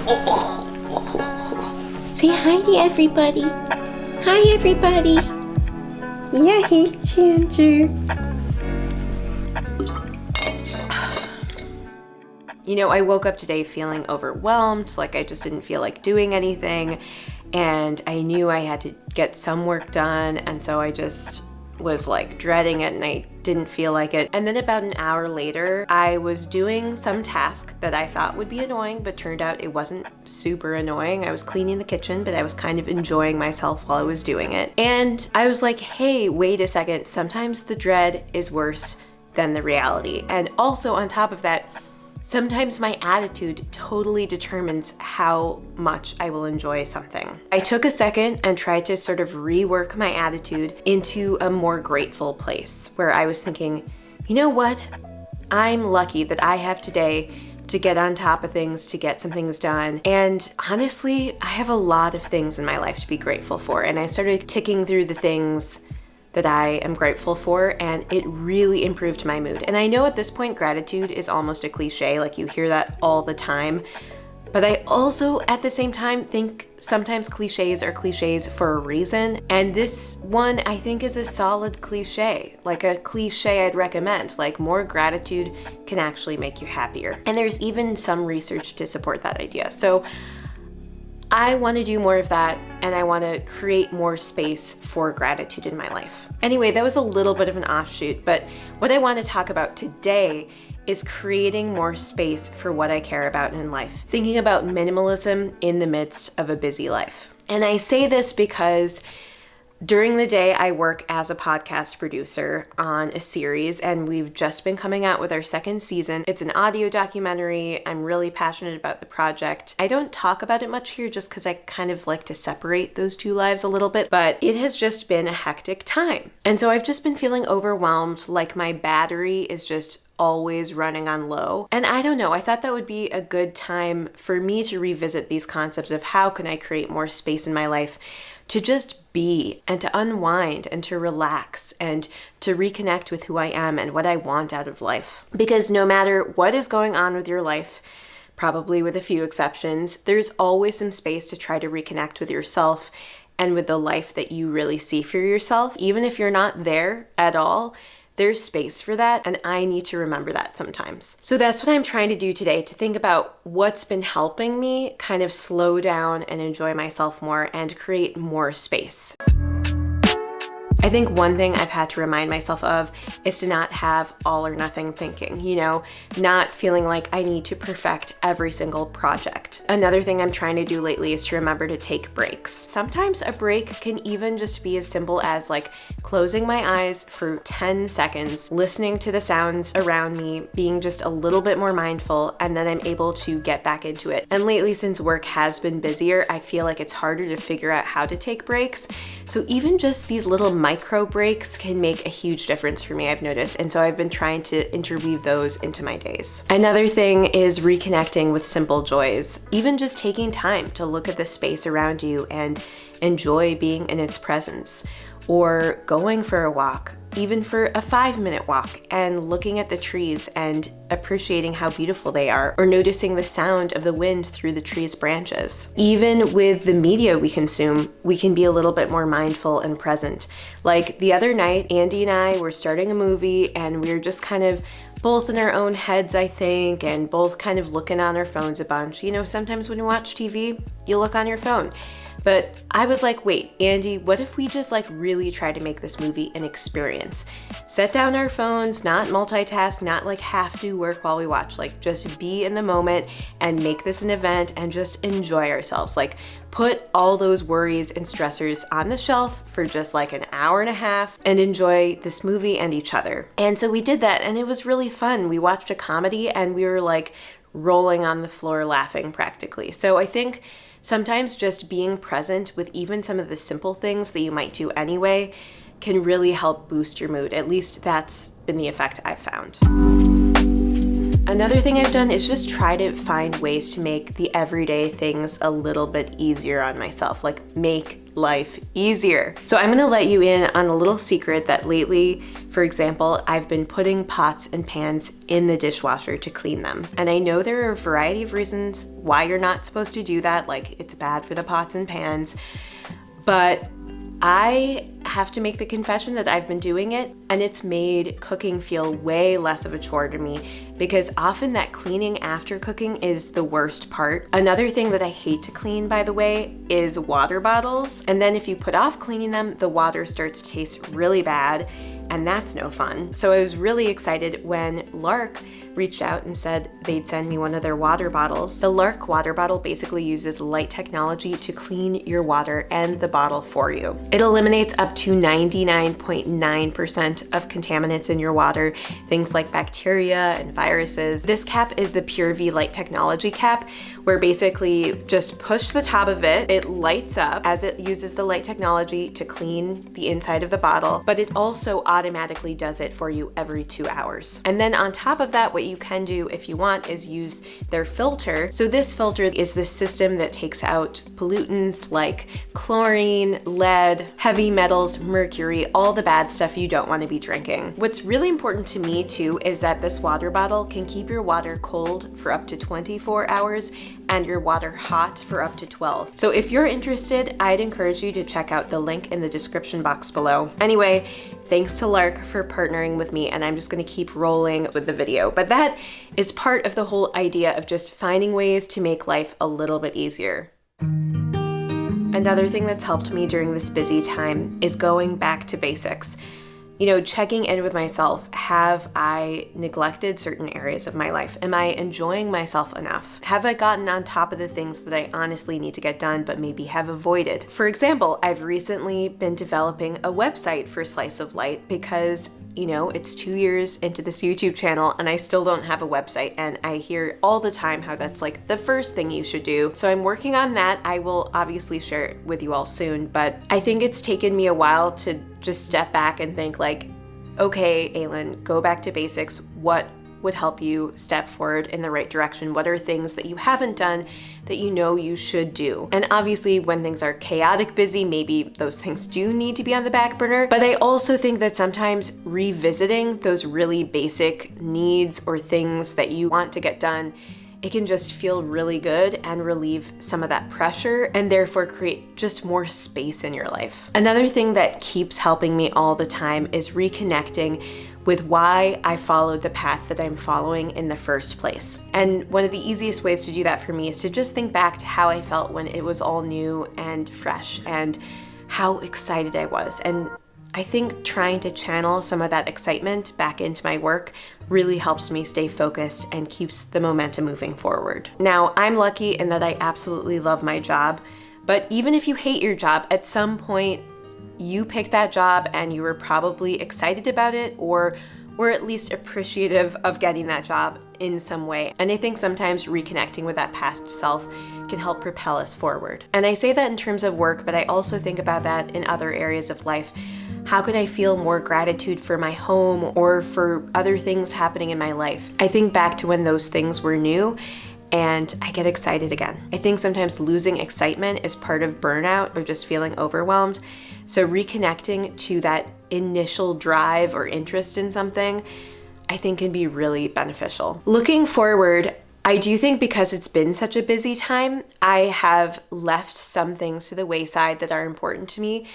Say hi to everybody. Hi, everybody. Yay, Ginger. You know, I woke up today feeling overwhelmed, like I just didn't feel like doing anything, and I knew I had to get some work done, and so I just was like dreading it and I didn't feel like it. And then about an hour later, I was doing some task that I thought would be annoying, but turned out it wasn't super annoying. I was cleaning the kitchen, but I was kind of enjoying myself while I was doing it. And I was like, hey, wait a second, sometimes the dread is worse than the reality. And also on top of that, sometimes my attitude totally determines how much I will enjoy something. I took a second and tried to sort of rework my attitude into a more grateful place where I was thinking, you know what? I'm lucky that I have today to get on top of things, to get some things done. And honestly, I have a lot of things in my life to be grateful for. And I started ticking through the things that I am grateful for, and it really improved my mood. And I know at this point, gratitude is almost a cliche, like you hear that all the time. But I also, at the same time, think sometimes cliches are cliches for a reason. And this one, I think, is a solid cliche, like a cliche I'd recommend. Like, more gratitude can actually make you happier. And there's even some research to support that idea. So I want to do more of that, and I want to create more space for gratitude in my life. Anyway, that was a little bit of an offshoot, but what I want to talk about today is creating more space for what I care about in life. Thinking about minimalism in the midst of a busy life. And I say this because during the day, I work as a podcast producer on a series, and we've just been coming out with our second season. It's an audio documentary. I'm really passionate about the project. I don't talk about it much here just because I kind of like to separate those two lives a little bit, but it has just been a hectic time. And so I've just been feeling overwhelmed, like my battery is just always running on low. And I don't know, I thought that would be a good time for me to revisit these concepts of how can I create more space in my life to just be and to unwind and to relax and to reconnect with who I am and what I want out of life. Because no matter what is going on with your life, probably with a few exceptions, there's always some space to try to reconnect with yourself and with the life that you really see for yourself. Even if you're not there at all, there's space for that, and I need to remember that sometimes. So that's what I'm trying to do today, to think about what's been helping me kind of slow down and enjoy myself more and create more space. I think one thing I've had to remind myself of is to not have all or nothing thinking, not feeling like I need to perfect every single project. Another thing I'm trying to do lately is to remember to take breaks. Sometimes a break can even just be as simple as like closing my eyes for 10 seconds, listening to the sounds around me, being just a little bit more mindful, and then I'm able to get back into it. And lately, since work has been busier, I feel like it's harder to figure out how to take breaks. So even just these little micro breaks can make a huge difference for me, I've noticed. And so I've been trying to interweave those into my days. Another thing is reconnecting with simple joys. Even just taking time to look at the space around you and enjoy being in its presence. Or going for a walk, even for a 5-minute walk, and looking at the trees and appreciating how beautiful they are, or noticing the sound of the wind through the trees' branches. Even with the media we consume, we can be a little bit more mindful and present. Like the other night, Andy and I were starting a movie, and we were just kind of both in our own heads, I think, and both kind of looking on our phones a bunch. Sometimes when you watch TV, you look on your phone. But I was like, wait, Andy, what if we just really try to make this movie an experience? Set down our phones, not multitask, not half do work while we watch, just be in the moment and make this an event and just enjoy ourselves. Put all those worries and stressors on the shelf for just an hour and a half and enjoy this movie and each other. And so we did that, and it was really fun. We watched a comedy and we were rolling on the floor laughing practically. So I think sometimes just being present with even some of the simple things that you might do anyway can really help boost your mood. At least that's been the effect I've found. Another thing I've done is just try to find ways to make the everyday things a little bit easier on myself, like make life easier. So I'm gonna let you in on a little secret that lately, for example, I've been putting pots and pans in the dishwasher to clean them. And I know there are a variety of reasons why you're not supposed to do that, like it's bad for the pots and pans, but I have to make the confession that I've been doing it, and it's made cooking feel way less of a chore to me, because often that cleaning after cooking is the worst part. Another thing that I hate to clean, by the way, is water bottles. And then if you put off cleaning them, the water starts to taste really bad, and that's no fun. So I was really excited when Lark reached out and said they'd send me one of their water bottles. The Lark water bottle basically uses light technology to clean your water and the bottle for you. It eliminates up to 99.9% of contaminants in your water, things like bacteria and viruses. This cap is the Pure V Light technology cap, where basically just push the top of it, it lights up as it uses the light technology to clean the inside of the bottle, but it also automatically does it for you every 2 hours. And then on top of that, what you can do if you want is use their filter. So this filter is the system that takes out pollutants like chlorine, lead, heavy metals, mercury, all the bad stuff you don't want to be drinking. What's really important to me too is that this water bottle can keep your water cold for up to 24 hours and your water hot for up to 12. So if you're interested, I'd encourage you to check out the link in the description box below. Anyway, thanks to Lark for partnering with me, and I'm just gonna keep rolling with the video. But that is part of the whole idea of just finding ways to make life a little bit easier. Another thing that's helped me during this busy time is going back to basics. You know, checking in with myself. Have I neglected certain areas of my life? Am I enjoying myself enough? Have I gotten on top of the things that I honestly need to get done but maybe have avoided? For example, I've recently been developing a website for Slice of Light because, you know, it's 2 years into this YouTube channel and I still don't have a website, and I hear all the time how that's like the first thing you should do. So I'm working on that. I will obviously share it with you all soon, but I think it's taken me a while to just step back and think like, okay, Aylin, go back to basics. What would help you step forward in the right direction? What are things that you haven't done that you know you should do? And obviously when things are chaotic busy, maybe those things do need to be on the back burner. But I also think that sometimes revisiting those really basic needs or things that you want to get done, it can just feel really good and relieve some of that pressure and therefore create just more space in your life. Another thing that keeps helping me all the time is reconnecting with why I followed the path that I'm following in the first place. And one of the easiest ways to do that for me is to just think back to how I felt when it was all new and fresh and how excited I was. And I think trying to channel some of that excitement back into my work really helps me stay focused and keeps the momentum moving forward. Now, I'm lucky in that I absolutely love my job, but even if you hate your job, at some point you picked that job and you were probably excited about it or at least appreciative of getting that job in some way. And I think sometimes reconnecting with that past self can help propel us forward. And I say that in terms of work, but I also think about that in other areas of life. How could I feel more gratitude for my home or for other things happening in my life? I think back to when those things were new and I get excited again. I think sometimes losing excitement is part of burnout or just feeling overwhelmed. So reconnecting to that initial drive or interest in something, I think can be really beneficial. Looking forward, I do think because it's been such a busy time, I have left some things to the wayside that are important to me.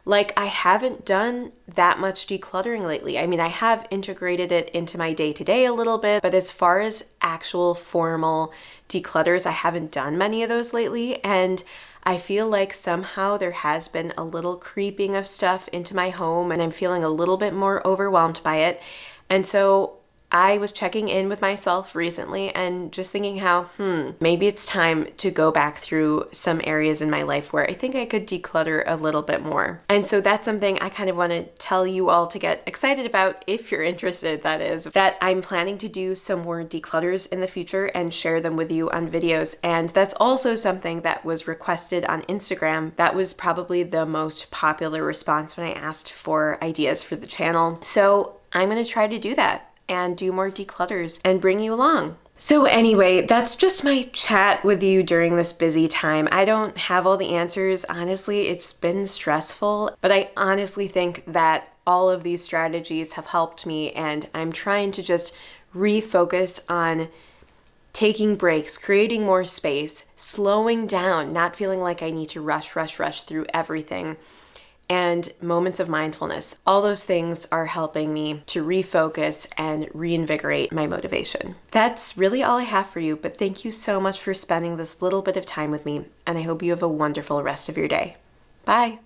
Like, I haven't done that much decluttering lately. I mean, I have integrated it into my day-to-day a little bit, but as far as actual formal declutters, I haven't done many of those lately. And I feel like somehow there has been a little creeping of stuff into my home and I'm feeling a little bit more overwhelmed by it. And so I was checking in with myself recently and just thinking how, maybe it's time to go back through some areas in my life where I think I could declutter a little bit more. And so that's something I kind of want to tell you all to get excited about if you're interested, that is, that I'm planning to do some more declutters in the future and share them with you on videos. And that's also something that was requested on Instagram. That was probably the most popular response when I asked for ideas for the channel. So I'm going to try to do that. and do more declutters and bring you along. So anyway, that's just my chat with you during this busy time. I don't have all the answers. Honestly, it's been stressful, but I honestly think that all of these strategies have helped me, and I'm trying to just refocus on taking breaks, creating more space, slowing down, not feeling like I need to rush through everything, and moments of mindfulness. All those things are helping me to refocus and reinvigorate my motivation. That's really all I have for you, but thank you so much for spending this little bit of time with me, and I hope you have a wonderful rest of your day. Bye.